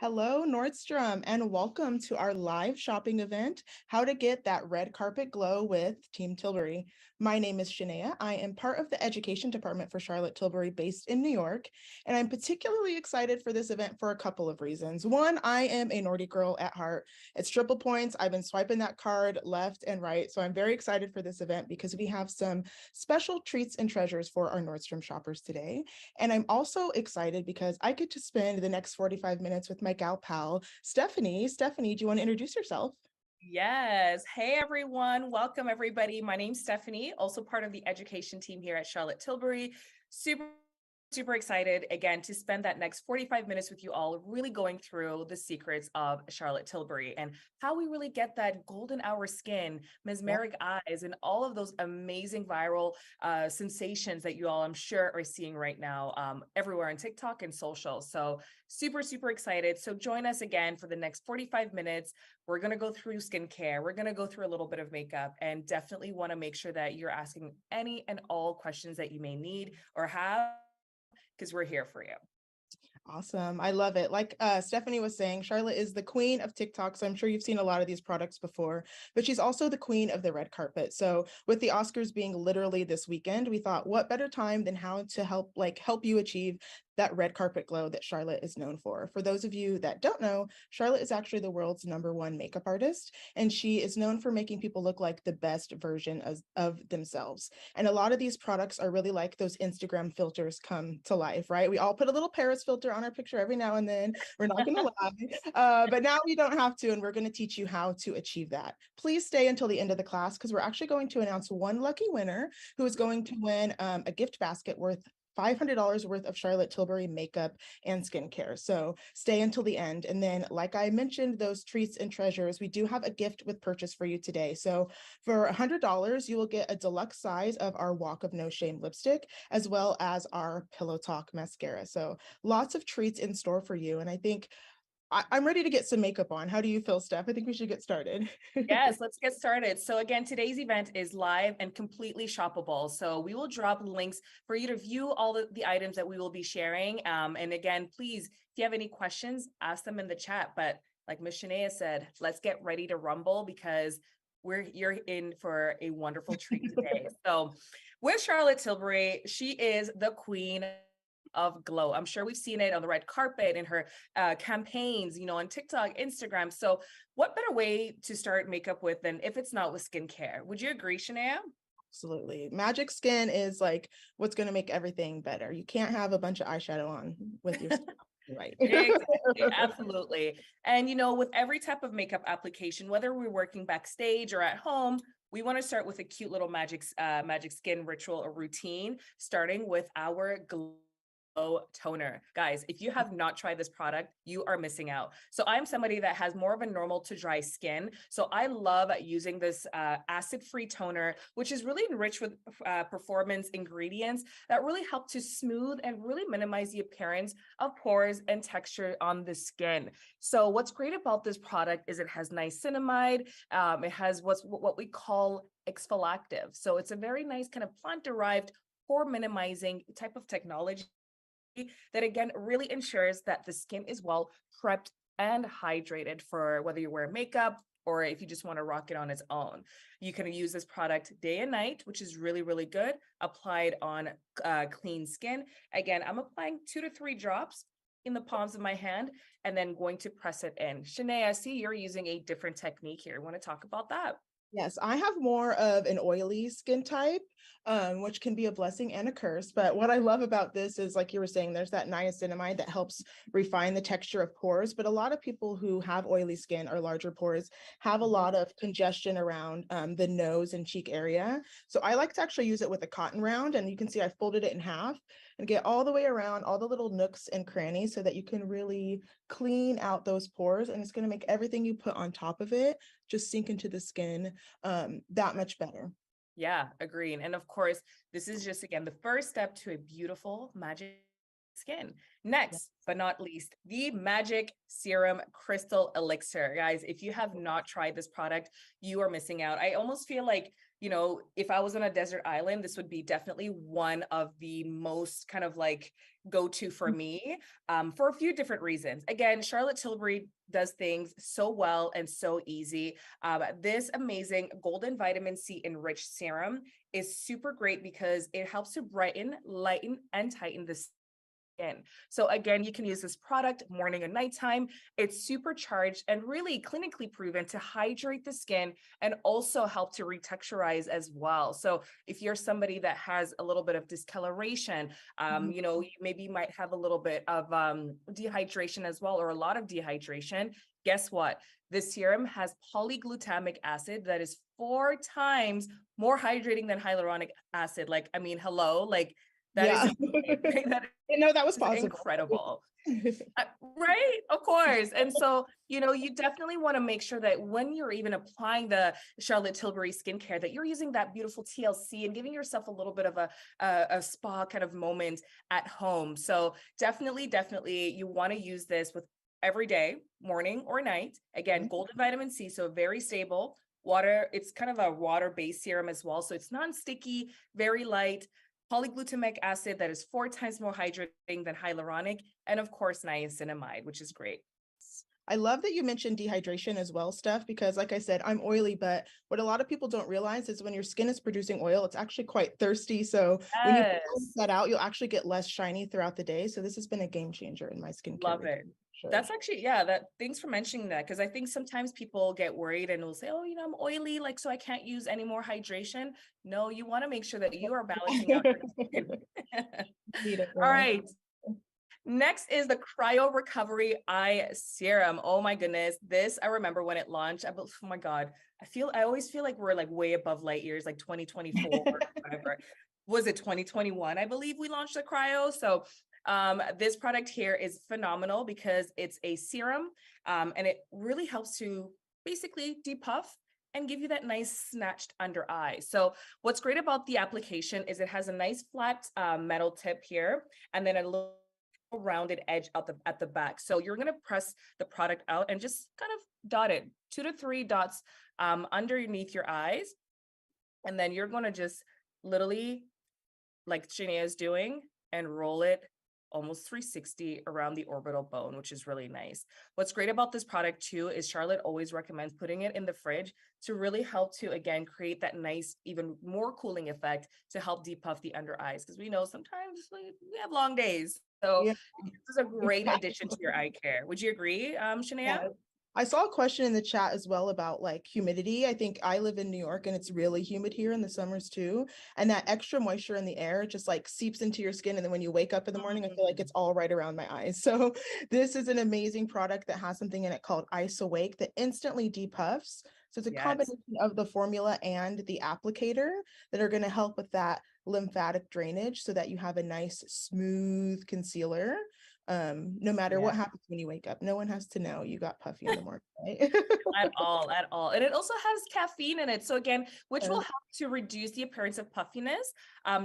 Hello, Nordstrom, and welcome to our live shopping event, How to Get That Red Carpet Glow with Team Tilbury. My name is Shania. I am part of the education department for Charlotte Tilbury based in New York, and I'm particularly excited for this event for a couple of reasons. One, I am a Nordy girl at heart. It's triple points. I've been swiping that card left and right, so I'm very excited for this event because we have some special treats and treasures for our Nordstrom shoppers today. And I'm also excited because I get to spend the next 45 minutes with my gal pal, Stephanie. Stephanie, do you want to introduce yourself? Yes. Hey, everyone. Welcome, everybody. My name's Stephanie, also part of the education team here at Charlotte Tilbury. Super excited again to spend that next 45 minutes with you all, really going through the secrets of Charlotte Tilbury and how we really get that golden hour skin, mesmeric eyes, and all of those amazing viral sensations that you all, I'm sure, are seeing right now everywhere on TikTok and social. So super excited. So join us again for the next 45 minutes. We're going to go through skincare. We're going to go through a little bit of makeup, and definitely want to make sure that you're asking any and all questions that you may need or have, because we're here for you. Awesome. I love it. Like Stephanie was saying, Charlotte is the queen of TikTok. So I'm sure you've seen a lot of these products before, but she's also the queen of the red carpet. So with the Oscars being literally this weekend, we thought what better time than how to help you achieve that red carpet glow that Charlotte is known for. For those of you that don't know, Charlotte is actually the world's #1 makeup artist, and she is known for making people look like the best version of themselves. And a lot of these products are really like those Instagram filters come to life, right? We all put a little Paris filter on our picture every now and then. We're not going to lie. But now we don't have to, and we're going to teach you how to achieve that. Please stay until the end of the class because we're actually going to announce one lucky winner who is going to win a gift basket worth $500 worth of Charlotte Tilbury makeup and skincare. So stay until the end. And then, like I mentioned, those treats and treasures, we do have a gift with purchase for you today. So for $100, you will get a deluxe size of our Walk of No Shame lipstick, as well as our Pillow Talk mascara. So lots of treats in store for you. And I think I'm ready to get some makeup on. How do you feel, Steph? I think we should get started. Yes, let's get started. So again, today's event is live and completely shoppable. So we will drop links for you to view all the items that we will be sharing. And again, please, if you have any questions, ask them in the chat. But like Ms. Shania said, let's get ready to rumble because you're in for a wonderful treat today. So with Charlotte Tilbury, she is the queen of glow. I'm sure we've seen it on the red carpet in her campaigns, on TikTok, Instagram. So what better way to start makeup with than if it's not with skincare? Would you agree, Shania? Absolutely. Magic Skin is like what's going to make everything better. You can't have a bunch of eyeshadow on with your skin. Right. Exactly, absolutely. And with every type of makeup application, whether we're working backstage or at home, we want to start with a cute little magic skin ritual or routine, starting with our glow toner. Guys, if you have not tried this product, you are missing out. So I'm somebody that has more of a normal to dry skin. So I love using this acid-free toner, which is really enriched with performance ingredients that really help to smooth and really minimize the appearance of pores and texture on the skin. So what's great about this product is it has niacinamide. It has what we call exfoliative. So it's a very nice kind of plant-derived pore minimizing type of technology that again really ensures that the skin is well prepped and hydrated for whether you wear makeup or if you just want to rock it on its own. You can use this product day and night, which is really good, applied on clean skin. Again, I'm applying 2 to 3 drops in the palms of my hand and then going to press it in. Shanae, I see you're using a different technique here. Want to talk about that? Yes, I have more of an oily skin type, which can be a blessing and a curse. But what I love about this is, like you were saying, there's that niacinamide that helps refine the texture of pores. But a lot of people who have oily skin or larger pores have a Mhm. lot of congestion around the nose and cheek area. So I like to actually use it with a cotton round, and you can see I folded it in half and get all the way around all the little nooks and crannies so that you can really clean out those pores. And it's going to make everything you put on top of it just sink into the skin that much better. Yeah, agreeing. And of course, this is just again the first step to a beautiful magic skin. Yeah. Next, but not least, the Magic Serum Crystal Elixir. Guys, if you have not tried this product, you are missing out. I almost feel like, if I was on a desert island, this would be definitely one of the most kind of like go-to for me, for a few different reasons. Again, Charlotte Tilbury does things so well and so easy. This amazing golden vitamin C enriched serum is super great because it helps to brighten, lighten, and tighten the skin. So again, you can use this product morning and nighttime. It's supercharged and really clinically proven to hydrate the skin and also help to retexturize as well. So if you're somebody that has a little bit of discoloration, Mhm. you maybe might have a little bit of dehydration as well, or a lot of dehydration. Guess what? This serum has polyglutamic acid that is 4 times more hydrating than hyaluronic acid. Like, I mean, hello, like that is Yeah. insane. That Didn't know that was is possible. incredible. Right? Of course. And so, you definitely want to make sure that when you're even applying the Charlotte Tilbury skincare, that you're using that beautiful TLC and giving yourself a little bit of a spa kind of moment at home. So definitely you want to use this with every day, morning or night. Again, golden vitamin C, so very stable. Water, it's kind of a water-based serum as well. So it's non-sticky, very light, polyglutamic acid that is 4 times more hydrating than hyaluronic, and of course, niacinamide, which is great. I love that you mentioned dehydration as well, Steph, because like I said, I'm oily, but what a lot of people don't realize is when your skin is producing oil, it's actually quite thirsty. So when you balance Yes, that out, you'll actually get less shiny throughout the day. So this has been a game changer in my skincare love routine. it. Sure. That's actually, yeah, that thanks for mentioning that because I think sometimes people get worried and will say, oh, I'm oily, like, so I can't use any more hydration. No, you want to make sure that you are balancing out your skin. Need it, All girl. right. Next is the Cryo Recovery Eye Serum. Oh my goodness. This, I remember when it launched. Oh my God. I always feel like we're like way above light years, like 2024 or whatever. Was it 2021? I believe we launched the Cryo. So this product here is phenomenal because it's a serum, and it really helps to basically depuff and give you that nice snatched under eye. So what's great about the application is it has a nice flat metal tip here, and then a little rounded edge at the back. So you're going to press the product out and just kind of dot it, 2 to 3 dots underneath your eyes. And then you're going to just literally, like Shania is doing, and roll it almost 360 around the orbital bone, which is really nice. What's great about this product too is Charlotte always recommends putting it in the fridge to really help to, again, create that nice, even more cooling effect to help depuff the under eyes. Because we know sometimes we have long days. So Yeah. this is a great addition to your eye care. Would you agree, Shania? Yeah. I saw a question in the chat as well about like humidity. I think I live in New York and it's really humid here in the summers too. And that extra moisture in the air just like seeps into your skin. And then when you wake up in the morning, I feel like Mm, it's all right around my eyes. So this is an amazing product that has something in it called Ice Awake that instantly depuffs. So it's a yes. combination of the formula and the applicator that are going to help with that lymphatic drainage so that you have a nice smooth concealer, no matter Yeah. what happens when you wake up. No one has to know you got puffy in the morning, right? At all, at all. And it also has caffeine in it. So again, which will Uh, help to reduce the appearance of puffiness,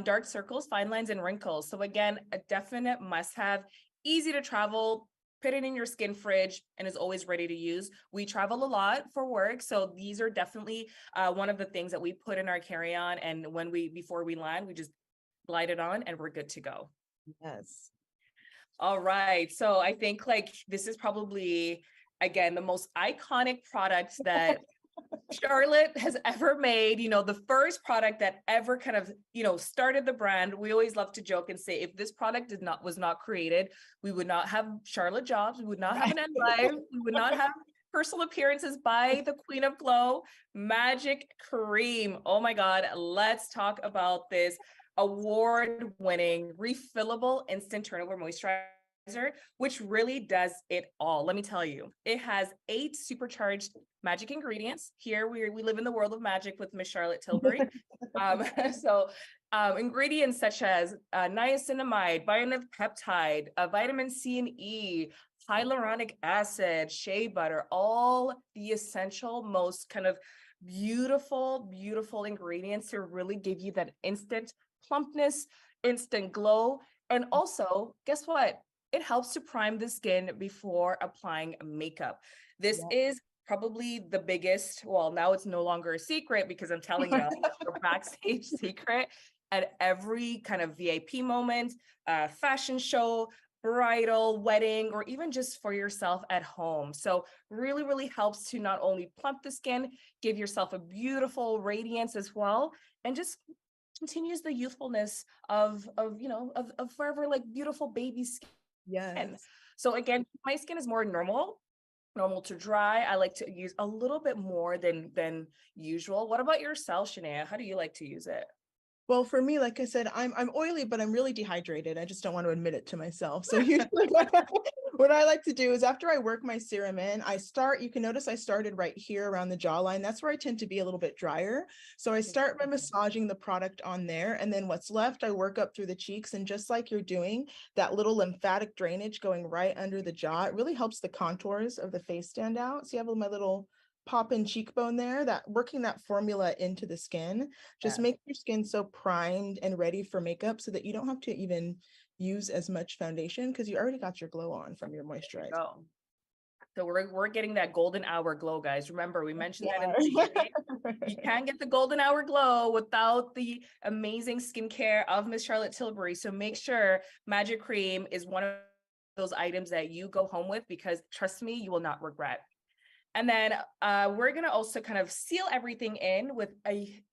dark circles, fine lines, and wrinkles. So again, a definite must-have, easy to travel, put it in your skin fridge, and is always ready to use. We travel a lot for work, so these are definitely one of the things that we put in our carry-on. And before we land, we just glide it on, and we're good to go. yes. All right. So I think like this is probably again the most iconic product that Charlotte has ever made, the first product that ever kind of, started the brand. We always love to joke and say if this product was not created, we would not have Charlotte Jobs, we would not have Right. an end life, we would not have personal appearances by the Queen of Glow, Magic Cream. Oh my God, let's talk about this award-winning refillable instant turnover moisturizer, which really does it all. Let me tell you, it has 8 supercharged magic ingredients. Here we live in the world of magic with Miss Charlotte Tilbury. Um, so ingredients such as niacinamide, bioneth peptide, vitamin C and E, hyaluronic acid, shea butter, all the essential, most kind of beautiful, beautiful ingredients to really give you that instant plumpness, instant glow. And also, guess what? It helps to prime the skin before applying makeup. This Yeah. is probably the biggest, well, now it's no longer a secret because I'm telling you a backstage secret at every kind of VIP moment, fashion show, bridal, wedding, or even just for yourself at home. So really, really helps to not only plump the skin, give yourself a beautiful radiance as well, and just continues the youthfulness of forever like beautiful baby skin. Yes. So again, my skin is more normal to dry. I like to use a little bit more than usual. What about yourself, Shania? How do you like to use it? Well, for me, like I said, I'm oily, but I'm really dehydrated. I just don't want to admit it to myself. So usually what I like to do is after I work my serum in, you can notice I started right here around the jawline. That's where I tend to be a little bit drier. So I start by massaging the product on there. And then what's left, I work up through the cheeks. And just like you're doing, that little lymphatic drainage going right under the jaw, it really helps the contours of the face stand out. So you have my little pop in cheekbone there, that working that formula into the skin just Yeah, make your skin so primed and ready for makeup so that you don't have to even use as much foundation because you already got your glow on from your there you moisturizer. go. So we're getting that golden hour glow, guys. Remember, we mentioned that in the Yeah. beginning. You can't get the golden hour glow without the amazing skincare of Miss Charlotte Tilbury. So make sure Magic Cream is one of those items that you go home with because trust me, you will not regret. And then we're gonna also kind of seal everything in with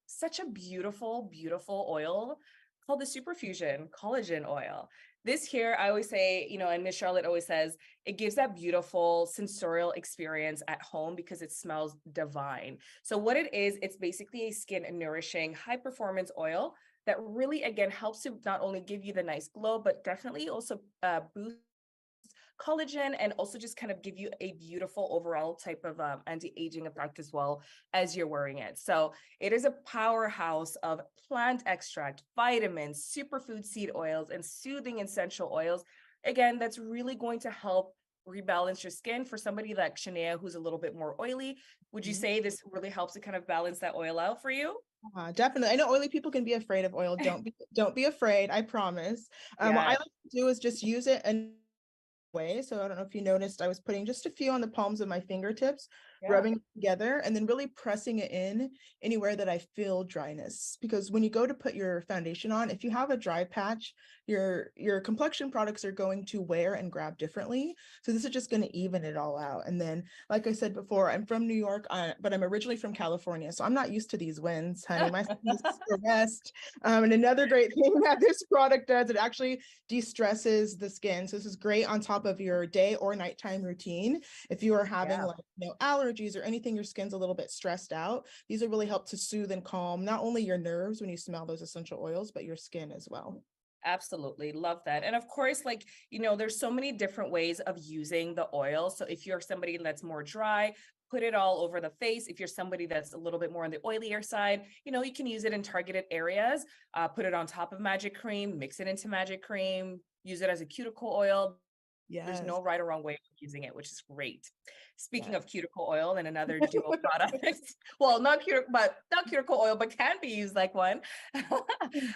such a beautiful, beautiful oil called the Superfusion Collagen Oil. This here, I always say, and Miss Charlotte always says, it gives that beautiful sensorial experience at home because it smells divine. So what it is, it's basically a skin nourishing, high performance oil that really, again, helps to not only give you the nice glow, but definitely also boost collagen and also just kind of give you a beautiful overall type of anti-aging effect as well as you're wearing it. So it is a powerhouse of plant extract, vitamins, superfood seed oils, and soothing essential oils. Again, that's really going to help rebalance your skin for somebody like Shania who's a little bit more oily. Would you Mhm. say this really helps to kind of balance that oil out for you? Definitely. I know oily people can be afraid of oil. Don't be afraid. I promise. What I Yeah, like to do is just use it and way. So I don't know if you noticed, I was putting just a few on the palms of my fingertips, yeah, rubbing it together, and then really pressing it in anywhere that I feel dryness. Because when you go to put your foundation on, if you have a dry patch, your complexion products are going to wear and grab differently. So this is just going to even it all out. And then, like I said before, I'm from New York, but I'm originally from California, so I'm not used to these winds, honey. My skin is the rest. And another great thing that this product does, it actually de-stresses the skin. So this is great on top of your day or nighttime routine. If you are having yeah. like allergies or anything, your skin's a little bit stressed out, these will really help to soothe and calm not only your nerves when you smell those essential oils, but your skin as well. Absolutely. Love that. And of course, like, there's so many different ways of using the oil. So if you're somebody that's more dry, put it all over the face. If you're somebody that's a little bit more on the oilier side, you can use it in targeted areas, put it on top of magic cream, mix it into magic cream, use it as a cuticle oil. There's Yes. no right or wrong way of using it, which is great. Speaking Yes. of cuticle oil and another duo product, well, not cuticle oil, but can be used like one. Our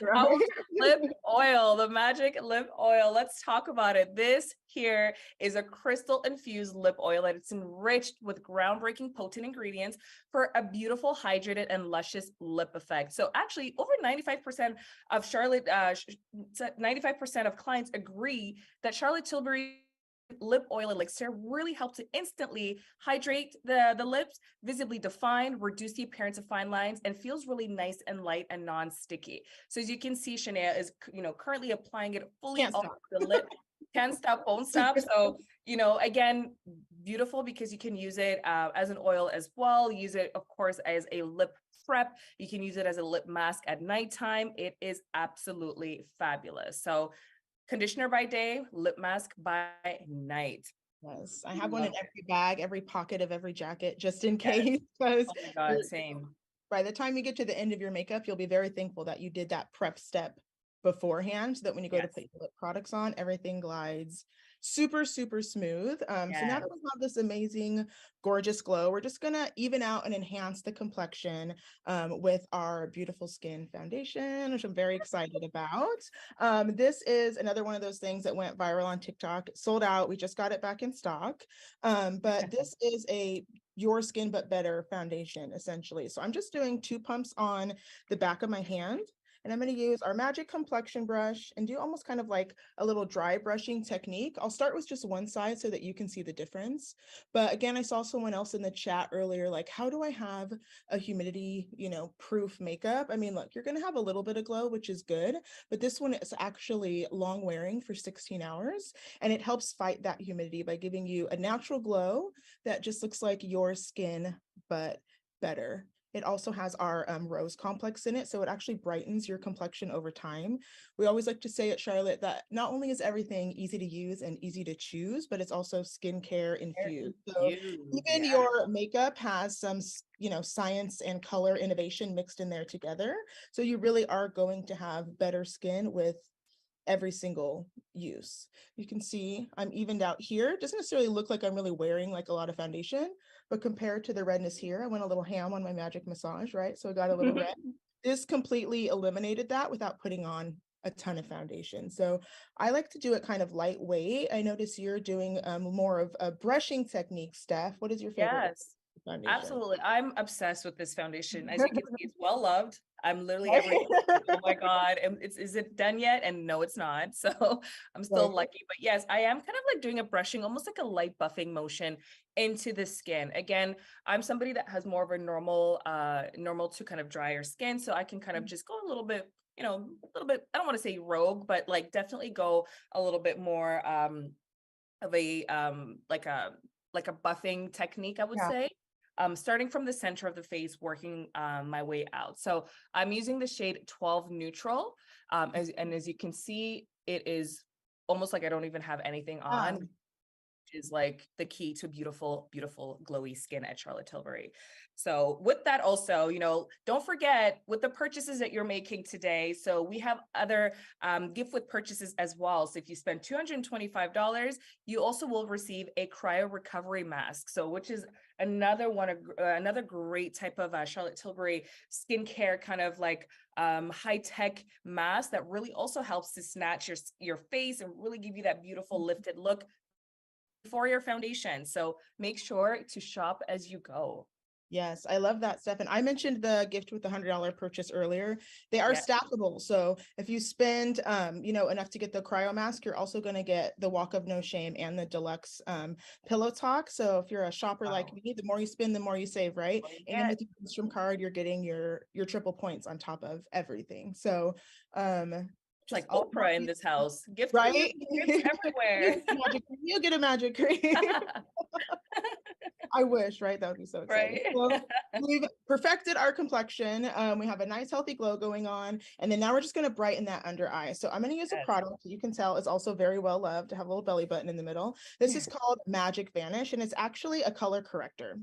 Right. lip oil, the magic lip oil. Let's talk about it. This here is a crystal infused lip oil that it's enriched with groundbreaking potent ingredients for a beautiful, hydrated, and luscious lip effect. So actually, over 95% of 95% of clients agree that Charlotte Tilbury lip oil elixir really helps to instantly hydrate the lips, visibly define, reduce the appearance of fine lines, and feels really nice and light and non-sticky. So as you can see, Shania is currently applying it fully Can't all stop. over the lip. Can't stop, won't stop. So again, beautiful because you can use it as an oil as well. Use it, of course, as a lip prep. You can use it as a lip mask at nighttime. It is absolutely fabulous. So conditioner by day, lip mask by night. Yes, I have one in Love it. every bag, every pocket of every jacket, just in Yes. case, because Oh my God, same. by the time you get to the end of your makeup, you'll be very thankful that you did that prep step beforehand, so that when you go to Yes. put your lip products on, everything glides super, super smooth. So now Yes. that we have this amazing, gorgeous glow, we're just gonna even out and enhance the complexion with our beautiful skin foundation, which I'm very excited about. This is another one of those things that went viral on TikTok, sold out. We just got it back in stock. But this is a your skin but better foundation essentially. So I'm just doing 2 pumps on the back of my hand, and I'm going to use our magic complexion brush and do almost kind of like a little dry brushing technique. I'll start with just one side so that you can see the difference. But again, I saw someone else in the chat earlier, like, how do I have a humidity, proof makeup? I mean, look, you're going to have a little bit of glow, which is good, but this one is actually long wearing for 16 hours, and it helps fight that humidity by giving you a natural glow that just looks like your skin, but better. It also has our rose complex in it, so it actually brightens your complexion over time. We always like to say at Charlotte that not only is everything easy to use and easy to choose, but it's also skincare They're infused. So infused. even Yeah. your makeup has some, science and color innovation mixed in there together. So you really are going to have better skin with every single use. You can see I'm evened out here. It doesn't necessarily look like I'm really wearing like a lot of foundation, but compared to the redness here, I went a little ham on my magic massage, right? So I got a little red. This completely eliminated that without putting on a ton of foundation. So I like to do it kind of lightweight. I notice you're doing more of a brushing technique, Steph. What is your favorite Yes. foundation? Absolutely. I'm obsessed with this foundation. As you can see, it's well loved. I'm literally every day, Right? oh my God, and is it done yet? And no, it's not. So I'm still Right. lucky. But yes, I am kind of like doing a brushing, almost like a light buffing motion into the skin. Again, I'm somebody that has more of a normal to kind of drier skin. So I can kind of just go a little bit, a little bit, I don't want to say rogue, but like definitely go a little bit more of a like a buffing technique, I would Yeah. say. Starting from the center of the face, working my way out. So I'm using the shade 12 neutral. And as you can see, it is almost like I don't even have anything Yeah. on, is like the key to beautiful, beautiful, glowy skin at Charlotte Tilbury. So with that also, don't forget with the purchases that you're making today. So we have other gift with purchases as well. So if you spend $225, you also will receive a cryo recovery mask. So which is another one of another great type of Charlotte Tilbury skincare kind of like high-tech mask that really also helps to snatch your face and really give you that beautiful lifted look for your foundation. So make sure to shop as you go. Yes, I love that, Steph. And I mentioned the gift with the $100 purchase earlier. They are Yeah. stackable. So if you spend, enough to get the cryo mask, you're also going to get the Walk of No Shame and the deluxe pillow talk. So if you're a shopper like Wow. me, the more you spend, the more you save, right? What do you And get? with your Nordstrom card, you're getting your triple points on top of everything. So It's just like all Oprah in this house. Gift for you. right. Gifts You everywhere. get a magic, you'll get a magic cream. I wish, right? That would be so exciting. Right. Well, we've perfected our complexion. We have a nice healthy glow going on. And then now we're just going to brighten that under eye. So I'm going to use a Yes. product that you can tell is also very well loved to have a little belly button in the middle. This is called Magic Vanish, and it's actually a color corrector.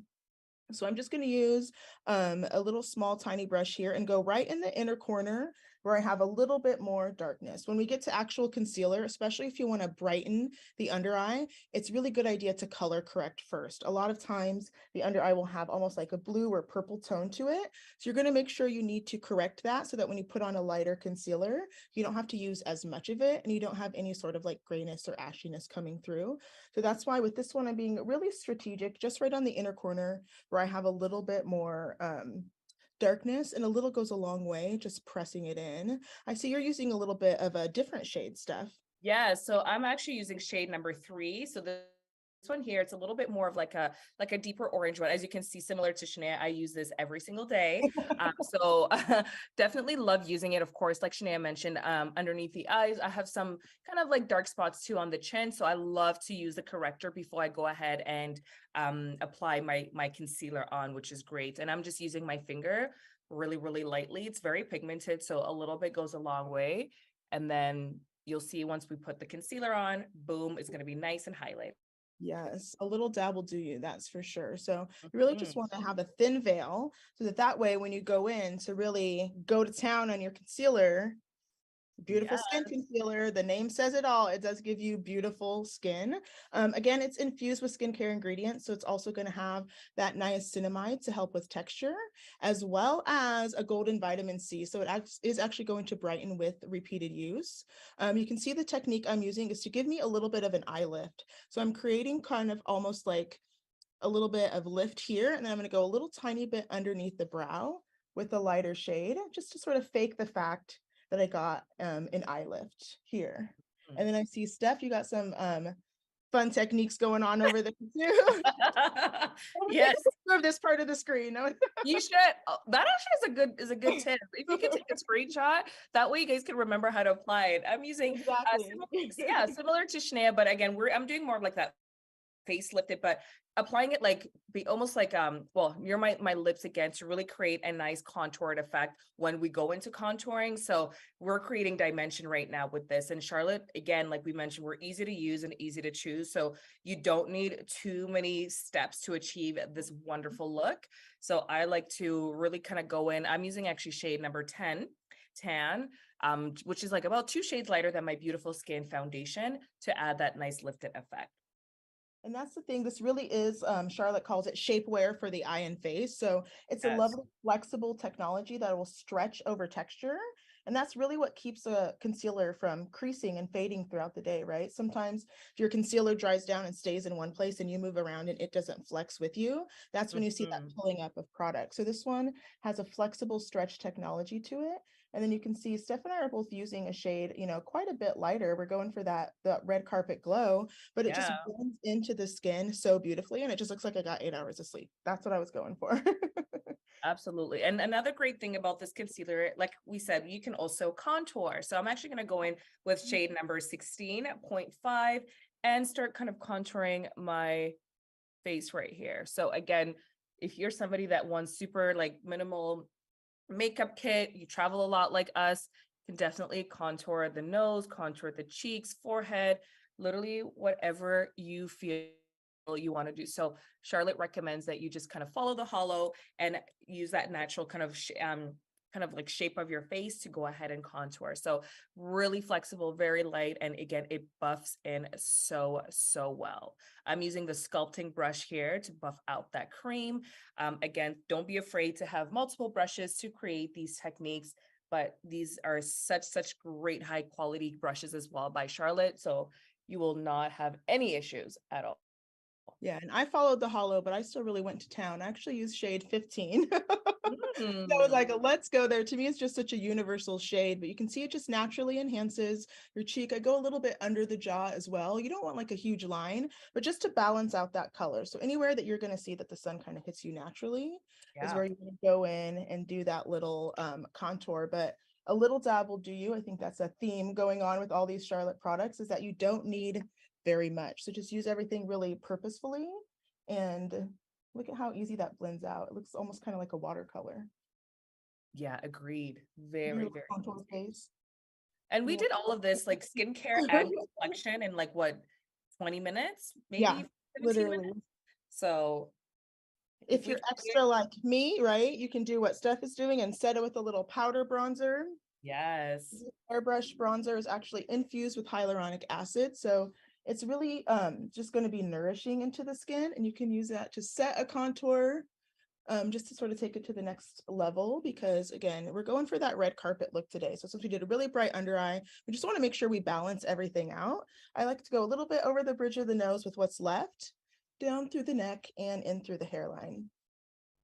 So I'm just going to use a little small tiny brush here and go right in the inner corner where I have a little bit more darkness. When we get to actual concealer, especially if you want to brighten the under eye, it's really good idea to color correct first. A lot of times the under eye will have almost like a blue or purple tone to it. So you're going to make sure you need to correct that so that when you put on a lighter concealer, you don't have to use as much of it and you don't have any sort of like grayness or ashiness coming through. So that's why with this one, I'm being really strategic, just right on the inner corner where I have a little bit more darkness, and a little goes a long way, just pressing it in. I see you're using a little bit of a different shade, Steph. Yeah. So I'm actually using shade number 3. So one here, it's a little bit more of like a deeper orange one. As you can see, similar to Shania, I use this every single day. So definitely love using it. Of course, like Shania mentioned, underneath the eyes, I have some kind of like dark spots too on the chin. So I love to use the corrector before I go ahead and apply my concealer on, which is great. And I'm just using my finger really, really lightly. It's very pigmented, so a little bit goes a long way. And then you'll see once we put the concealer on, boom, it's going to be nice and highlighted. Yes, a little dab will do you, that's for sure. So you really just Mhm. want to have a thin veil so that that way when you go in to really go to town on your concealer, beautiful Yeah. skin concealer. The name says it all. It does give you beautiful skin. Again, it's infused with skincare ingredients, so it's also going to have that niacinamide to help with texture, as well as a golden vitamin C. So it is actually going to brighten with repeated use. You can see the technique I'm using is to give me a little bit of an eye lift. So I'm creating kind of almost like a little bit of lift here, and then I'm going to go a little tiny bit underneath the brow with a lighter shade, just to sort of fake the fact that I got an eye lift here. Mhm. And then I see Steph, you got some fun techniques going on over there too. I'll take Yes, a picture of this part of the screen. No, you should. Oh, that actually is a good tip. If you could take a screenshot, that way you guys can remember how to apply it. I'm using exactly. similar, yeah, similar to Shania, but again, I'm doing more of like that facelifted, but applying it like be almost like well, near my lips again to really create a nice contoured effect when we go into contouring. So we're creating dimension right now with this. And Charlotte, again, like we mentioned, we're easy to use and easy to choose. So you don't need too many steps to achieve this wonderful look. So I like to really kind of go in. I'm using actually shade number 10, tan, which is like about 2 shades lighter than my beautiful skin foundation to add that nice lifted effect. And that's the thing. This really is, Charlotte calls it shapewear for the eye and face. So it's a Yes. lovely, flexible technology that will stretch over texture. And that's really what keeps a concealer from creasing and fading throughout the day, right? Sometimes if your concealer dries down and stays in one place and you move around and it doesn't flex with you, that's when you see that Mhm. pulling up of product. So this one has a flexible stretch technology to it. And then you can see Steph and I are both using a shade, quite a bit lighter. We're going for that red carpet glow, but it just Yeah. blends into the skin so beautifully and it just looks like I got 8 hours of sleep. That's what I was going for. Absolutely. And another great thing about this concealer, like we said, you can also contour. So I'm actually going to go in with shade number 16.5 and start kind of contouring my face right here. So again, if you're somebody that wants super like minimal makeup kit, you travel a lot like us, can definitely contour the nose, contour the cheeks, forehead, literally whatever you feel you want to do. So Charlotte recommends that you just kind of follow the hollow and use that natural kind of like shape of your face to go ahead and contour. So really flexible, very light, and again, it buffs in so well. I'm using the sculpting brush here to buff out that cream. Again, don't be afraid to have multiple brushes to create these techniques, but these are such great high quality brushes as well by Charlotte. So you will not have any issues at all. Yeah, and I followed the hollow, but I still really went to town. I actually used shade 15. That was Mm, like, let's go there. To me, it's just such a universal shade, but you can see it just naturally enhances your cheek. I go a little bit under the jaw as well. You don't want like a huge line, but just to balance out that color. So anywhere that you're going to see that the sun kind of hits you naturally is yeah. where you want to go in and do that little contour. But a little dab will do you. I think that's a theme going on with all these Charlotte products is that you don't need very much. So just use everything really purposefully and look at how easy that blends out. It looks almost kind of like a watercolor. Yeah, agreed. Your Very, little very contour easy. face. And we Yeah. did all of this like skincare and complexion in like what, 20 minutes, Yeah, maybe 17 minutes. literally. So if If we you're can do it, extra like me, right, you can do what Steph is doing and set it with a little powder bronzer. yes. Airbrush bronzer is actually infused with hyaluronic acid. So it's really just going to be nourishing into the skin. And you can use that to set a contour, just to sort of take it to the next level. Because again, we're going for that red carpet look today. So since we did a really bright under eye, we just want to make sure we balance everything out. I like to go a little bit over the bridge of the nose with what's left, down through the neck and in through the hairline.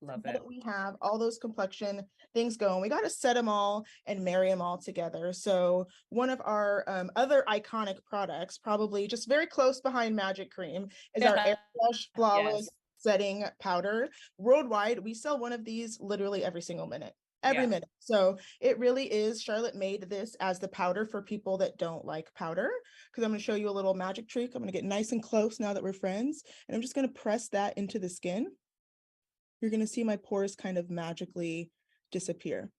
Love Now it. that we have all those complexion things going, we got to set them all and marry them all together. So one of our other iconic products, probably just very close behind Magic Cream, is our Airbrush Flawless Yes. Setting Powder. Worldwide, we sell one of these literally every single minute. Every Yeah. minute. So it really is. Charlotte made this as the powder for people that don't like powder. Because I'm going to show you a little magic trick. I'm going to get nice and close now that we're friends. And I'm just going to press that into the skin. You're going to see my pores kind of magically disappear.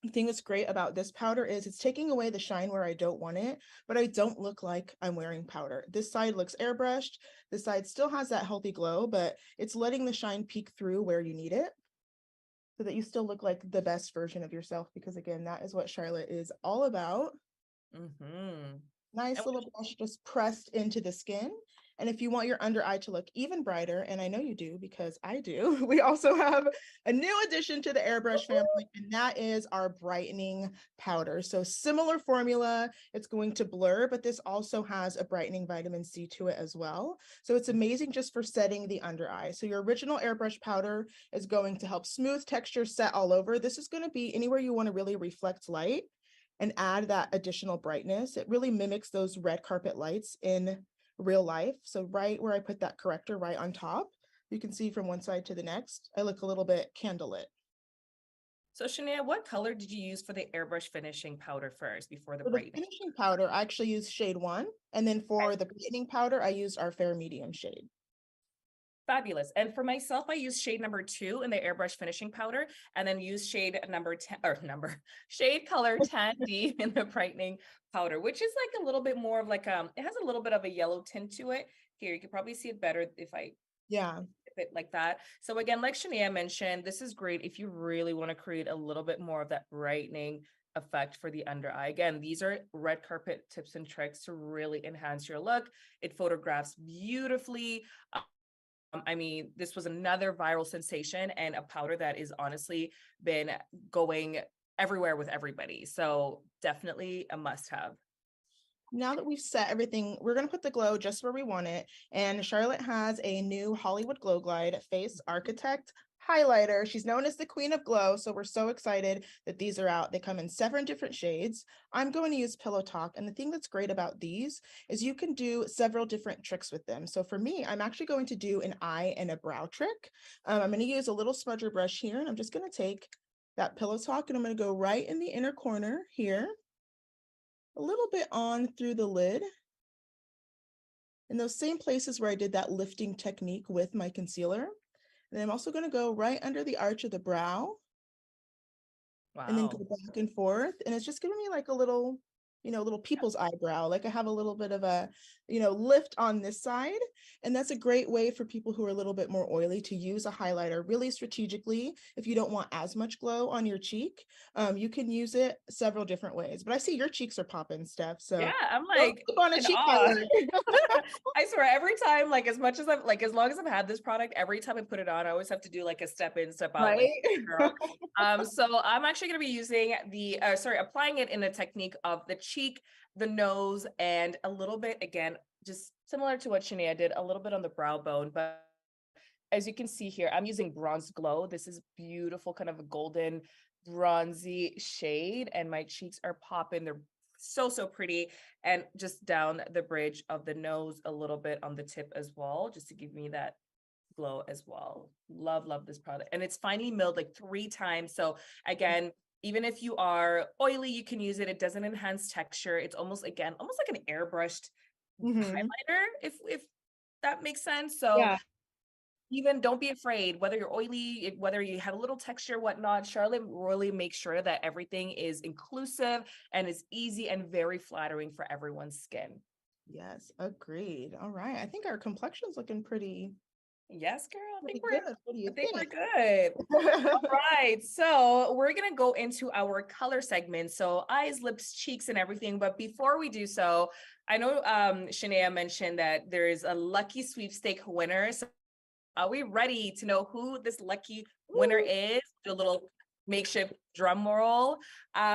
The thing that's great about this powder is it's taking away the shine where I don't want it, but I don't look like I'm wearing powder. This side looks airbrushed. This side still has that healthy glow, but it's letting the shine peek through where you need it so that you still look like the best version of yourself. Because again, that is what Charlotte is all about. Mm-hmm. Nice little brush just pressed into the skin. And if you want your under eye to look even brighter, and I know you do because I do, we also have a new addition to the airbrush family, and that is our brightening powder. So similar formula, it's going to blur, but this also has a brightening vitamin C to it as well. So it's amazing just for setting the under eye. So your original airbrush powder is going to help smooth texture set all over. This is going to be anywhere you want to really reflect light and add that additional brightness. It really mimics those red carpet lights in real life. So right where I put that corrector right on top, you can see from one side to the next, I look a little bit candlelit. So Shania, what color did you use for the airbrush finishing powder first before the For the brightening? finishing powder, I actually used shade 1. And then for the brightening powder, I used our fair medium shade. Fabulous. And for myself, I use shade number 2 in the airbrush finishing powder, and then use shade number 10 or number shade color 10D in the brightening powder, which is like a little bit more of like it has a little bit of a yellow tint to it. Here, you can probably see it better if I Yeah. tip it like that. So again, like Shania mentioned, this is great if you really want to create a little bit more of that brightening effect for the under eye. Again, these are red carpet tips and tricks to really enhance your look. It photographs beautifully. I mean, this was another viral sensation and a powder that is honestly been going everywhere with everybody. So definitely a must have. Now that we've set everything, we're going to put the glow just where we want it. And Charlotte has a new Hollywood Glow Glide Face Architect highlighter. She's known as the Queen of Glow. So we're so excited that these are out. They come in 7 different shades. I'm going to use Pillow Talk. And the thing that's great about these is you can do several different tricks with them. So for me, I'm actually going to do an eye and a brow trick. I'm going to use a little smudger brush here, and I'm just going to take that Pillow Talk and I'm going to go right in the inner corner here, a little bit on through the lid, in those same places where I did that lifting technique with my concealer. And I'm also going to go right under the arch of the brow and then go Wow. back and forth. And it's just giving me like a little, little people's eyebrow. Like I have a little bit of a, lift on this side. And that's a great way for people who are a little bit more oily to use a highlighter really strategically. If you don't want as much glow on your cheek, you can use it several different ways. But I see your cheeks are popping, Steph. Yeah, So I'm don't like keep on a in cheek awe. highlighter. I swear every time, like as much as I've like as long as I've had this product, every time I put it on, I always have to do like a step in, step out, like Right? girl. So I'm actually gonna be using the applying it in a technique of the cheek, the nose, and a little bit again, just similar to what Shania did, a little bit on the brow bone, but as you can see here, I'm using Bronze Glow. This is beautiful, kind of a golden bronzy shade, and my cheeks are popping. They're so, so pretty. And just down the bridge of the nose, a little bit on the tip as well, just to give me that glow as well. Love, love this product. And it's finely milled like 3 times. So again, even if you are oily, you can use it. It doesn't enhance texture. It's almost, again, almost like an airbrushed Mhm. highlighter, if that makes sense. So Yeah. even don't be afraid, whether you're oily, whether you have a little texture, whatnot. Charlotte really makes sure that everything is inclusive and is easy and very flattering for everyone's skin. Yes, agreed. All right. I think our complexion's looking Yes, girl. pretty good. What do I you think we're think? good. All right. So we're gonna go into our color segment. So eyes, lips, cheeks, and everything. But before we do so, I know Shania mentioned that there is a lucky sweepstake winner. So are we ready to know who this lucky winner Woo. is? Do a little makeshift drum roll.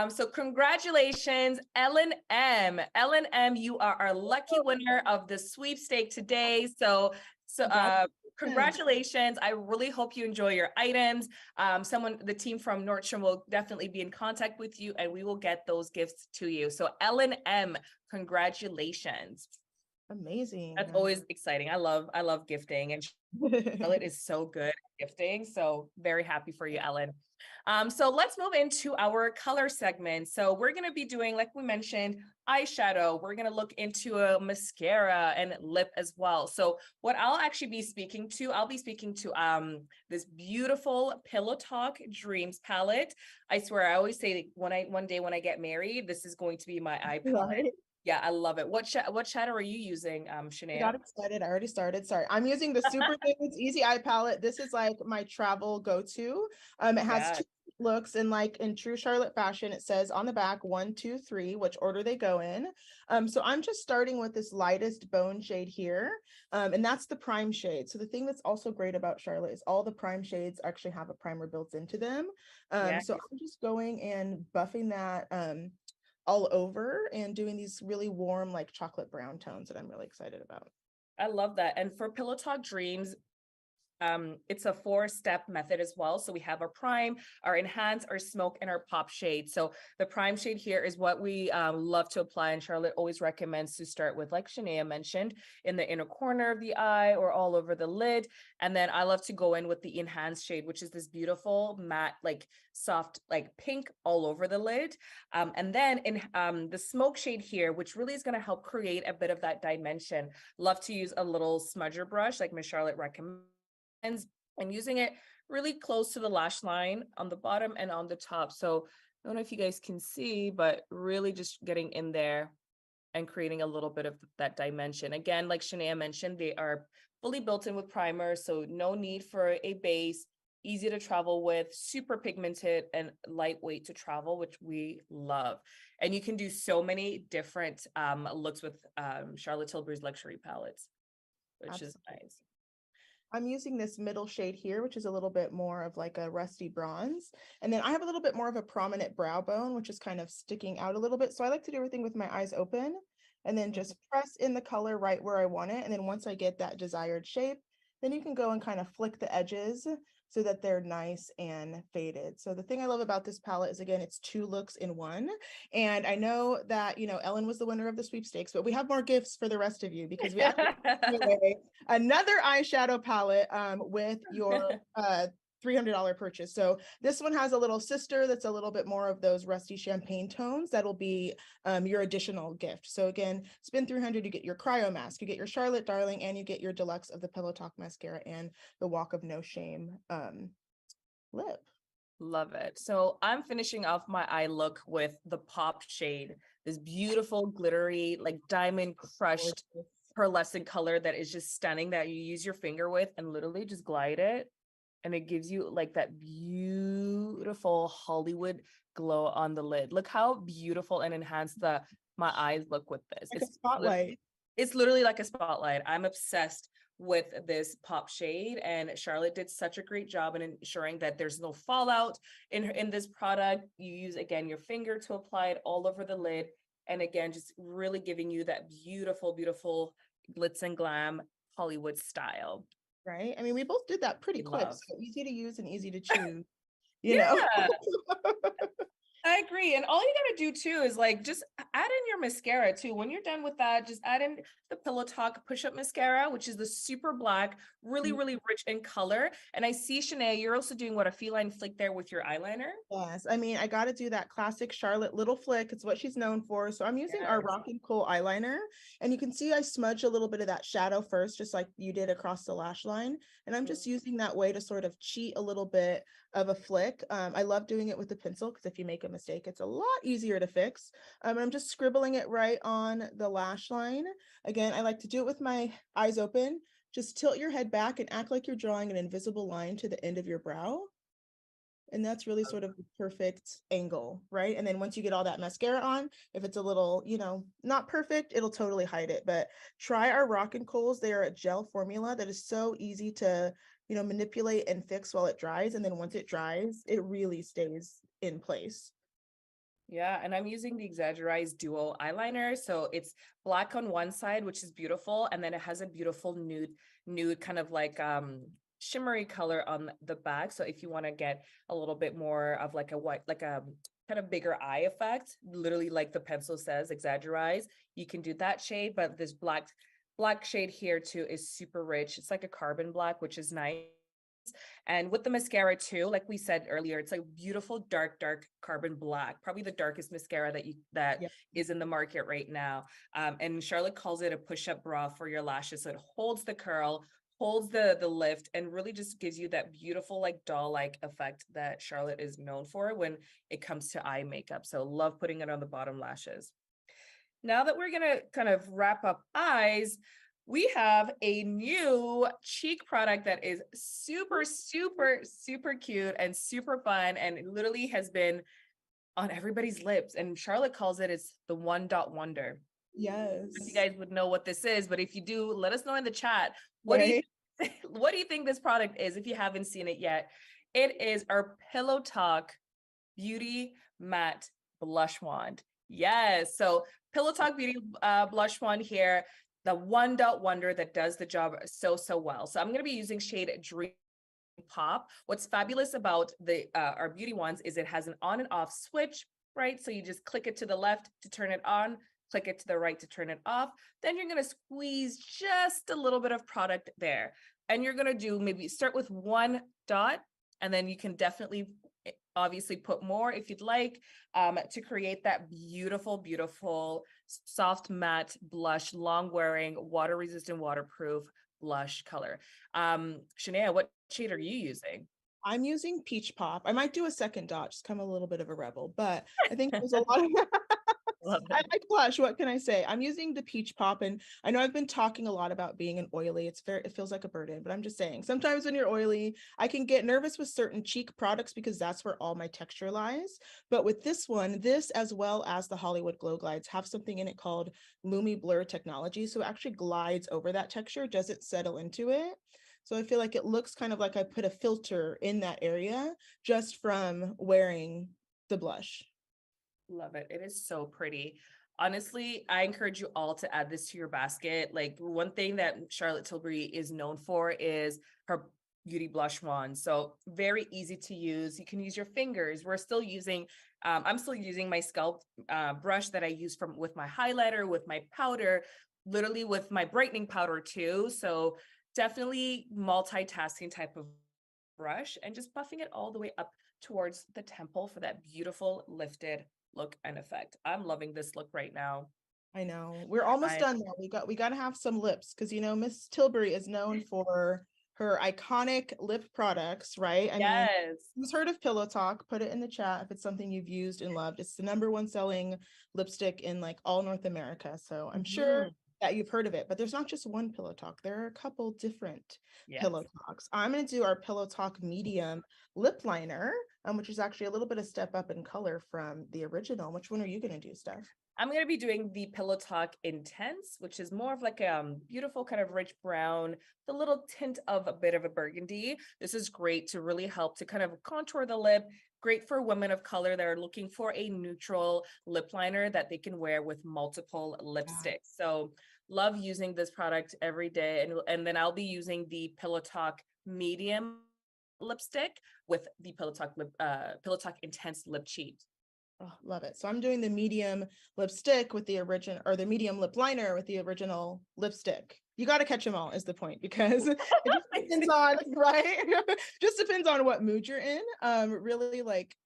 So congratulations, Ellen M. Ellen M, you are our lucky winner of the sweepstake today. So So Congratulations. congratulations. I really hope you enjoy your items. The team from Nordstrom will definitely be in contact with you and we will get those gifts to you. So Ellen M, congratulations. That's Amazing. always exciting. I love gifting and Charlotte is so good at gifting. So very happy for you, Ellen. So let's move into our color segment. So we're going to be doing, like we mentioned, eyeshadow. We're going to look into a mascara and lip as well. So what I'll actually be speaking to, I'll be speaking to this beautiful Pillow Talk Dreams palette. I swear, I always say that one day when I get married, this is going to be my eye palette. Right. Yeah, I love it. What shadow are you using, I Shania? got excited. I already started. Sorry. I'm using the Super Foods Easy Eye Palette. This is like my travel go-to. It has Yeah, two looks and like in true Charlotte fashion, it says on the back 1, 2, 3, which order they go in. So I'm just starting with this lightest bone shade here. And that's the prime shade. So the thing that's also great about Charlotte is all the prime shades actually have a primer built into them. yeah. So I'm just going and buffing that all over and doing these really warm, like chocolate brown tones that I'm really excited about. I love that. And for Pillow Talk Dreams, it's a 4-step method as well. So we have our prime, our enhance, our smoke, and our pop shade. So the prime shade here is what we love to apply. And Charlotte always recommends to start with, like Shania mentioned, in the inner corner of the eye or all over the lid. And then I love to go in with the enhanced shade, which is this beautiful matte, like soft, like pink all over the lid. And then in the smoke shade here, which really is going to help create a bit of that dimension. Love to use a little smudger brush like Miss Charlotte recommends and using it really close to the lash line on the bottom and on the top. So I don't know if you guys can see, but really just getting in there and creating a little bit of that dimension. Again, like Shania mentioned, they are fully built in with primer, so no need for a base, easy to travel with, super pigmented and lightweight to travel, which we love. And you can do so many different looks with Charlotte Tilbury's luxury palettes, which is Absolutely. nice. I'm using this middle shade here, which is a little bit more of like a rusty bronze. And then I have a little bit more of a prominent brow bone, which is kind of sticking out a little bit. So I like to do everything with my eyes open and then Mhm. just press in the color right where I want it. And then once I get that desired shape, then you can go and kind of flick the edges so that they're nice and faded. So the thing I love about this palette is, again, it's 2 looks in 1. And I know that, Ellen was the winner of the sweepstakes, but we have more gifts for the rest of you because we actually gave away another eyeshadow palette with your $300 purchase. So this one has a little sister that's a little bit more of those rusty champagne tones. That'll be your additional gift. So again, spend 300, you get your cryo mask, you get your Charlotte Darling, and you get your deluxe of the Pillow Talk mascara and the Walk of No Shame lip. Love it. So I'm finishing off my eye look with the pop shade, this beautiful glittery, like diamond crushed Gorgeous. pearlescent color that is just stunning that you use your finger with and literally just glide it. And it gives you like that beautiful Hollywood glow on the lid. Look how beautiful and enhanced my eyes look with this. Like a spotlight. It's literally like a spotlight. I'm obsessed with this pop shade, and Charlotte did such a great job in ensuring that there's no fallout in this product. You use again your finger to apply it all over the lid, and again just really giving you that beautiful, beautiful glitz and glam Hollywood style. Right? I mean, we both did that pretty We quick. love. So easy to use and easy to choose, you know? Yeah. I agree. And all you got to do too is like just add in your mascara too. When you're done with that, just add in the Pillow Talk Push Up Mascara, which is the super black, really, really rich in color. And I see, Shanae, you're also doing what, a feline flick there with your eyeliner? Yes, I mean, I got to do that classic Charlotte little flick. It's what she's known for. So I'm using our Yes. Rock and Cool eyeliner, and you can see I smudge a little bit of that shadow first, just like you did across the lash line. And I'm just using that way to sort of cheat a little bit of a flick. I love doing it with the pencil because if you make a mistake, it's a lot easier to fix. And I'm just scribbling it right on the lash line. Again, I like to do it with my eyes open. Just tilt your head back and act like you're drawing an invisible line to the end of your brow. And that's really sort of the perfect angle, right? And then once you get all that mascara on, if it's a little, not perfect, it'll totally hide it. But try our Rock and Coals. They are a gel formula that is so easy to, manipulate and fix while it dries. And then once it dries, it really stays in place. Yeah, and I'm using the Exaggerized Duo eyeliner. So it's black on one side, which is beautiful, and then it has a beautiful nude kind of like shimmery color on the back. So if you want to get a little bit more of like a white, like a kind of bigger eye effect, literally like the pencil says, exaggerize, you can do that shade. But this black shade here too is super rich. It's like a carbon black, which is nice. And with the mascara too, like we said earlier, it's like beautiful dark carbon black, probably the darkest mascara that Yep. is in the market right now. And Charlotte calls it a push-up bra for your lashes. So it holds the curl, holds the lift, and really just gives you that beautiful like doll-like effect that Charlotte is known for when it comes to eye makeup. So love putting it on the bottom lashes. Now that we're gonna kind of wrap up eyes, we have a new cheek product that is super cute and super fun, and it literally has been on everybody's lips. And Charlotte calls it, it's the one dot wonder. If you Yes. guys would know what this is, but if you do, let us know in the chat. What do you Right. what do you think this product is if you haven't seen it yet? It is our Pillow Talk Beauty Matte Blush Wand. Yes. So Pillow Talk Beauty Blush Wand here, the one dot wonder that does the job so well. So I'm going to be using shade Dream Pop. What's fabulous about the our beauty wands is it has an on and off switch, right? So you just click it to the left to turn it on, click it to the right to turn it off. Then you're going to squeeze just a little bit of product there. And you're going to do maybe start with one dot, and then you can definitely obviously put more if you'd like, to create that beautiful soft matte blush, long wearing, water resistant, waterproof blush color. Shania, what shade are you using? I'm using Peach Pop. I might do a second dot, just come a little bit of a rebel, but I think there's a lot of Love I it. like blush. What can I say? I'm using the Peach Pop, and I know I've been talking a lot about being an oily. It feels like a burden, but I'm just saying sometimes when you're oily, I can get nervous with certain cheek products because that's where all my texture lies. But with this one, this as well as the Hollywood Glow Glides have something in it called Lumi Blur technology. So it actually glides over that texture, doesn't settle into it. So I feel like it looks kind of like I put a filter in that area just from wearing the blush. Love it. It is so pretty. Honestly, I encourage you all to add this to your basket. Like one thing that Charlotte Tilbury is known for is her beauty blush wand. So very easy to use. You can use your fingers. I'm still using my scalp brush that I use from with my highlighter, with my powder, literally with my brightening powder too. So definitely multitasking type of brush and just buffing it all the way up towards the temple for that beautiful lifted look and effect. I'm loving this look right now. I know. We're almost I done though. We got to have some lips because Miss Tilbury is known for her iconic lip products, right? I mean, yes. who's heard of Pillow Talk? Put it in the chat if it's something you've used and loved. It's the number one selling lipstick in like all North America. So I'm sure Mhm. that you've heard of it, but there's not just one Pillow Talk. There are a couple different Yes. Pillow Talks. I'm going to do our Pillow Talk medium lip liner, which is actually a little bit of step up in color from the original. Which one are you going to do, Steph? I'm going to be doing the Pillow Talk Intense, which is more of like a beautiful kind of rich brown, the little tint of a bit of a burgundy. This is great to really help to kind of contour the lip. Great for women of color that are looking for a neutral lip liner that they can wear with multiple Yeah. lipsticks. So love using this product every day. And then I'll be using the Pillow Talk Medium lipstick with the Pillow Talk Intense Lip Cheat. Oh, love it. So I'm doing the medium lipstick with the original, or the medium lip liner with the original lipstick. You got to catch them all is the point because it just depends on, right? Just depends on what mood you're in. Really like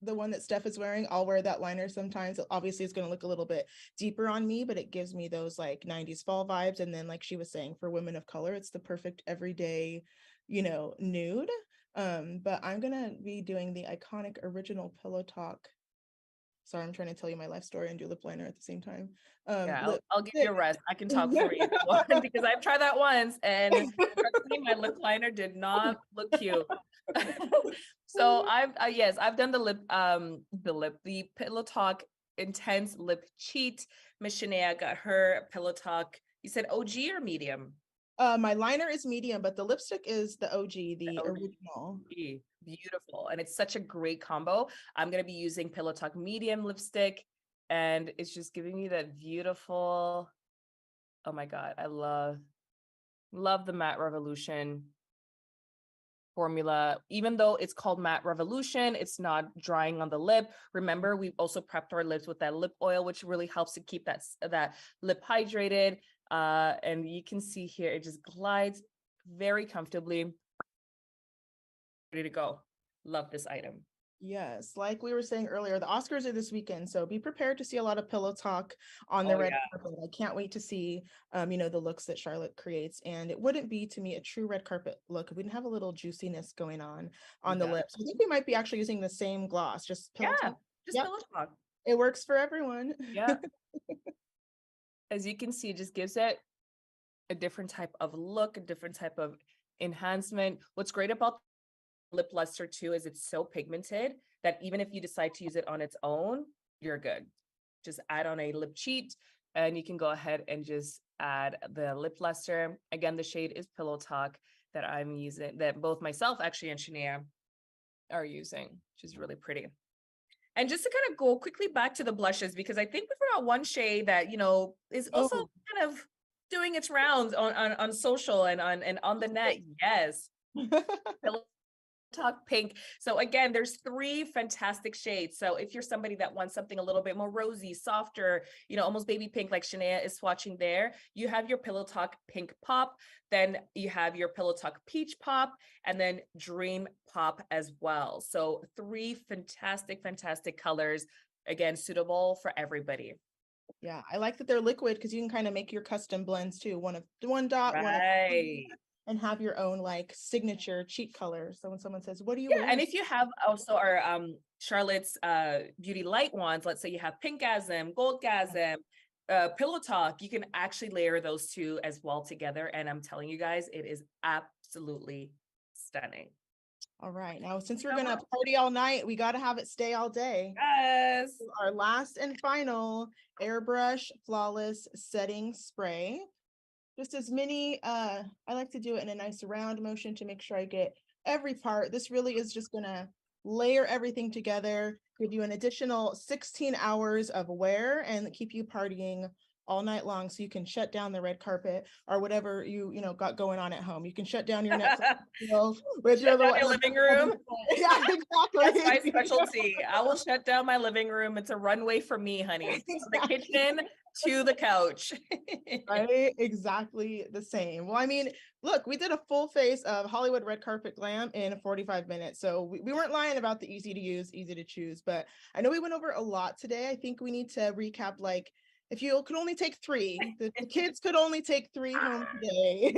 the one that Steph is wearing, I'll wear that liner sometimes. Obviously, it's going to look a little bit deeper on me, but it gives me those like 90s fall vibes. And then, like she was saying, for women of color, it's the perfect everyday, nude. But I'm gonna be doing the iconic original Pillow Talk. Sorry, I'm trying to tell you my life story and do lip liner at the same time. Yeah, Lip I'll give you stick. a rest. I can talk for you if you want because I've tried that once and trust me, my lip liner did not look cute. So I've done the Pillow Talk Intense Lip Cheat. Miss Shania got her Pillow Talk. You said OG or medium? My liner is medium, but the lipstick is the OG, The the original. OG. Beautiful. And it's such a great combo. I'm going to be using Pillow Talk medium lipstick, and it's just giving me that beautiful, oh my God, I love the Matte Revolution formula. Even though it's called Matte Revolution, it's not drying on the lip. Remember, we also prepped our lips with that lip oil, which really helps to keep that lip hydrated. And you can see here, it just glides very comfortably. Ready to go. Love this item. Yes, like we were saying earlier, the Oscars are this weekend, so be prepared to see a lot of pillow talk on the Oh red yeah, carpet. I can't wait to see, the looks that Charlotte creates, and it wouldn't be to me a true red carpet look if we didn't have a little juiciness going on the yeah, lips. I think we might be actually using the same gloss, just pillow yeah. talk. Just Yep, Pillow Talk. it works for everyone. Yeah. As you can see, it just gives it a different type of look, a different type of enhancement. What's great about lip luster too is it's so pigmented that even if you decide to use it on its own, you're good. Just add on a lip cheat and you can go ahead and just add the lip luster. Again, the shade is Pillow Talk that I'm using, that both myself actually and Shania are using, which is really pretty. And just to kind of go quickly back to the blushes, because I think we forgot one shade that, is also Oh. kind of doing its rounds on social and on the net. Yes. Pillow Talk pink. So again, there's three fantastic shades. So if you're somebody that wants something a little bit more rosy, softer, almost baby pink, like Shania is swatching there, you have your Pillow Talk pink pop. Then you have your Pillow Talk peach pop, and then dream pop as well. So three fantastic, fantastic colors. Again, suitable for everybody. Yeah, I like that they're liquid because you can kind of make your custom blends too. One dot, one of, Right. and have your own like signature cheek color. So when someone says, "What are you Yeah, and wearing?" if you have also our Charlotte's beauty light ones, let's say you have Pinkgasm, Goldgasm, Pillow Talk, you can actually layer those two as well together. And I'm telling you guys, it is absolutely stunning. All right, now since we're So gonna much. party all night, we got to have it stay all day. Yes. Our last and final airbrush flawless setting spray. Just as many, I like to do it in a nice round motion to make sure I get every part. This really is just gonna layer everything together, give you an additional 16 hours of wear and keep you partying all night long so you can shut down the red carpet or whatever got going on at home. You can shut down your Netflix, with Shut your down little your living room. yeah, That's my exactly. specialty. I will shut down my living room. It's a runway for me, honey. From the kitchen to the couch. Right? Exactly the same. Well, I mean, look, we did a full face of Hollywood red carpet glam in 45 minutes. So we weren't lying about the easy to use, easy to choose. But I know we went over a lot today. I think we need to recap like, if you could only take three, the kids could only take three home today.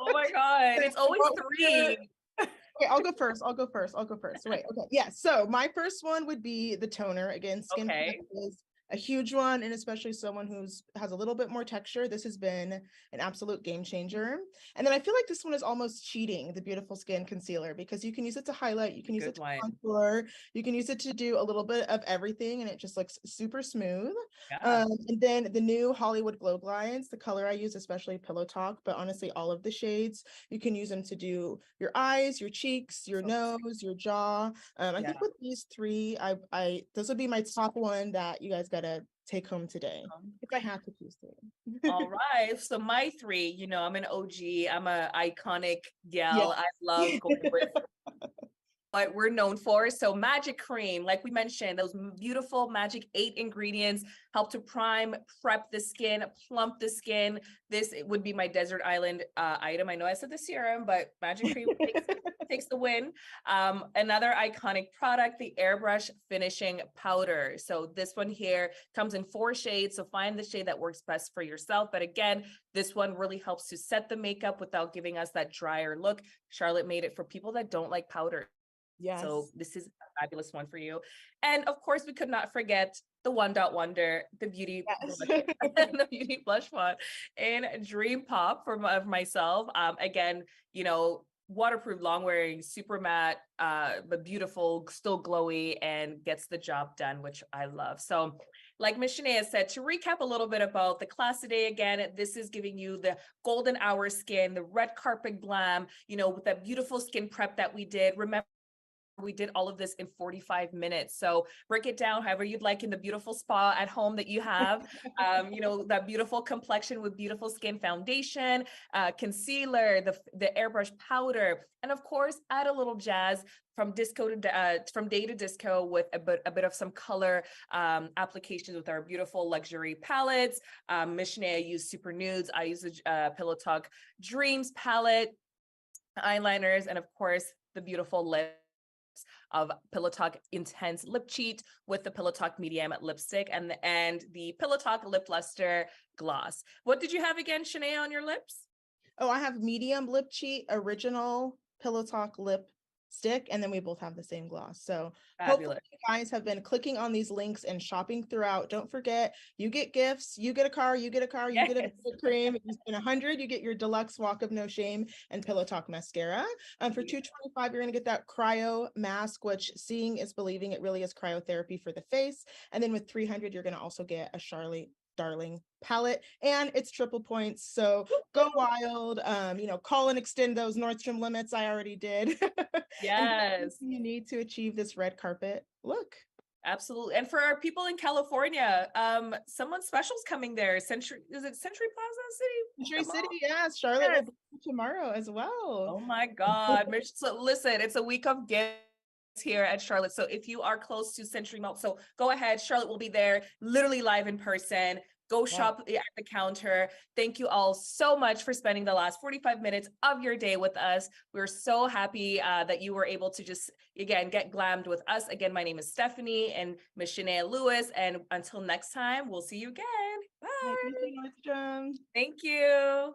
Oh my God. It's always What would your- three. Okay, I'll go first. Wait, okay. Yeah. So my first one would be the toner. Again, skin Okay. protect is a huge one, and especially someone who's has a little bit more texture. This has been an absolute game changer. And then I feel like this one is almost cheating the Beautiful Skin Concealer because you can use it to highlight, you can use it Good to one. contour, you can use it to do a little bit of everything, and it just looks super smooth. Yeah. And then the new Hollywood Glow Glides, the color I use, especially Pillow Talk, but honestly, all of the shades, you can use them to do your eyes, your cheeks, your So nose, your jaw. I yeah. think with these three, I this would be my top one that you guys gotta take home today if I had to choose three. All right. So my three, I'm an OG. I'm a iconic Yeah. gal. I love going with what we're known for. So magic cream, like we mentioned, those beautiful magic 8 ingredients help to prime, prep the skin, plump the skin. This would be my desert island item. I know I said the serum, but magic cream takes the win. Another iconic product, the airbrush finishing powder. So this one here comes in 4 shades. So find the shade that works best for yourself. But again, this one really helps to set the makeup without giving us that drier look. Charlotte made it for people that don't like powder. So Yes. this is a fabulous one for you. And of course, we could not forget the One Dot Wonder, the beauty Yes. the beauty blush one in Dream Pop for myself. Again, waterproof, long wearing, super matte, but beautiful, still glowy, and gets the job done, which I love. So like Miss Shanae said, to recap a little bit about the class today, again, this is giving you the golden hour skin, the red carpet glam, with that beautiful skin prep that we did. Remember, we did all of this in 45 minutes. So break it down however you'd like in the beautiful spa at home that you have. That beautiful complexion with beautiful skin foundation, concealer, the airbrush powder, and of course, add a little jazz from from day to disco with a bit of some color applications with our beautiful luxury palettes. Miss Shanae used Super Nudes. I use the Pillow Talk Dreams palette, eyeliners, and of course, the beautiful lip of Pillow Talk Intense Lip Cheat with the Pillow Talk Medium Lipstick and the Pillow Talk Lip Luster Gloss. What did you have again, Shanae, on your lips? Oh, I have medium lip cheat, original Pillow Talk lip stick, and then we both have the same gloss. So Fabulous. hopefully you guys have been clicking on these links and shopping throughout. Don't forget, you get gifts, you get a car, you get a car, you get a cream. If you spend 100, you get your deluxe Walk of No Shame and Pillow Talk mascara. For $225, you're gonna get that cryo mask, which seeing is believing. It really is cryotherapy for the face. And then with 300, you're gonna also get a Charlotte Darling palette, and it's triple points. So go wild, call and extend those Nordstrom limits. I already did. Yes. You need to achieve this red carpet look. Absolutely. And for our people in California, someone special's coming there. Is it Century Plaza City? Century City, yes. Charlotte will be tomorrow as well. Oh my God. So listen, it's a week of gifts here at Charlotte. So if you are close to Century Mall, so go ahead. Charlotte will be there, literally live in person. Go shop at the counter. Thank you all so much for spending the last 45 minutes of your day with us. We're so happy that you were able to just, again, get glammed with us. Again, my name is Stephanie and Miss Shanae Lewis. And until next time, we'll see you again. Bye. Thank you, Nordstrom. Thank you.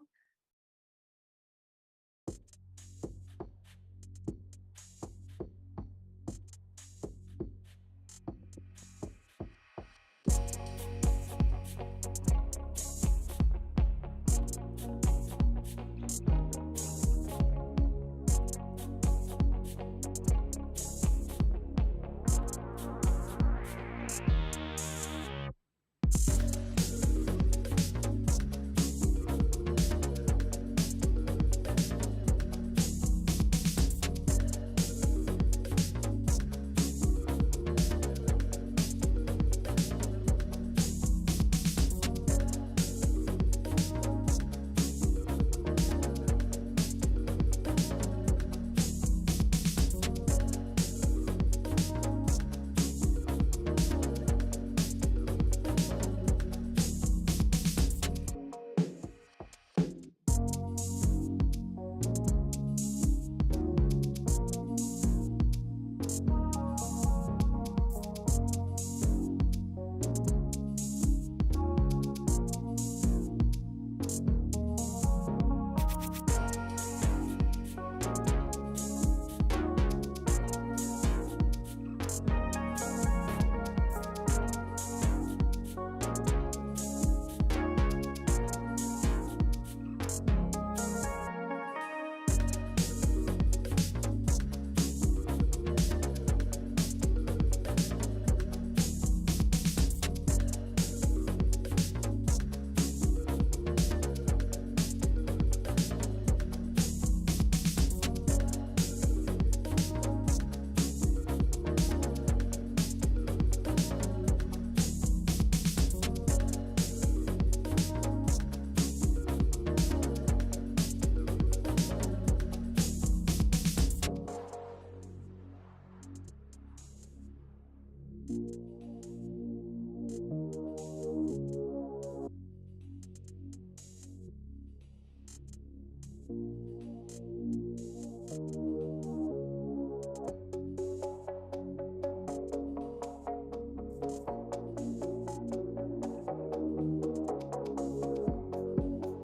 Thank you.